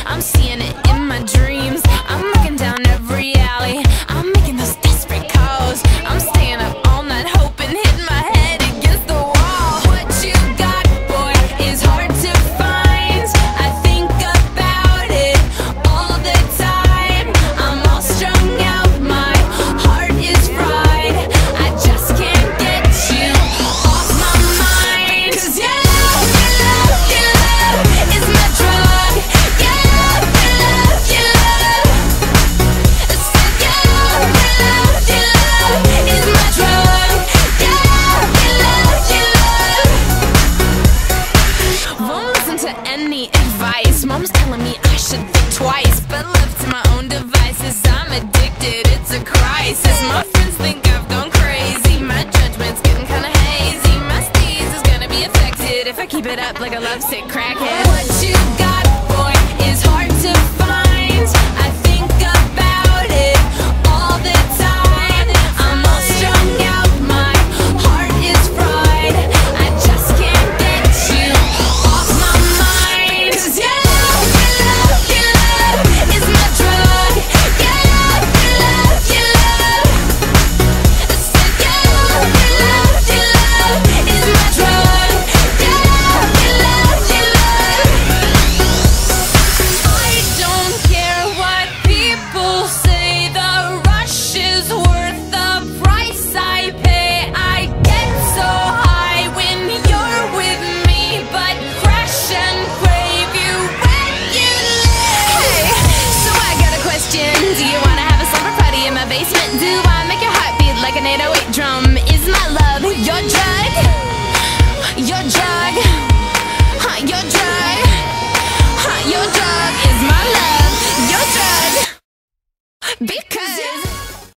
I'm seeing it in my dreams. I'm looking down every alley. I'm making those desperate calls. I'm staying up all night hoping, hitting my head against the wall. What you got, boy, is hard to find. I think about it all the time. I'm all strung out, my heart is fried. I just can't get you off my mind. 'Cause your love, your love, your love is my drug. Your love, your love, your love. I said your love, your love, your love is my drug. Your love, your love, your love. Won't listen to any advice. Mom's telling me I should think twice, but left to my own devices, I'm addicted, it's a crisis. My friends think I've gone crazy. My judgment's getting kinda hazy. My steez is gonna be affected if I keep it up like a lovesick crackhead. What you got, boy, is hard to find. I think about it all the time. I'm all strung out, my heart is fried. I just can't get you off my mind. 'Cause your love, your love, your love is my drug. Your love, your love, your love. I said your love, your love, your love is my drug. Your love, your love, your love. I don't care what people say. The rush is worth the price I pay. I get so high when you're with me, but crash and crave you regularly. Hey, so I got a question. Do you wanna have a slumber party in my basement? Do I make your heart beat like an 808 drum? Is my love your drug? Your drug? Huh, your drug? Huh, your drug is my love. Your drug? Because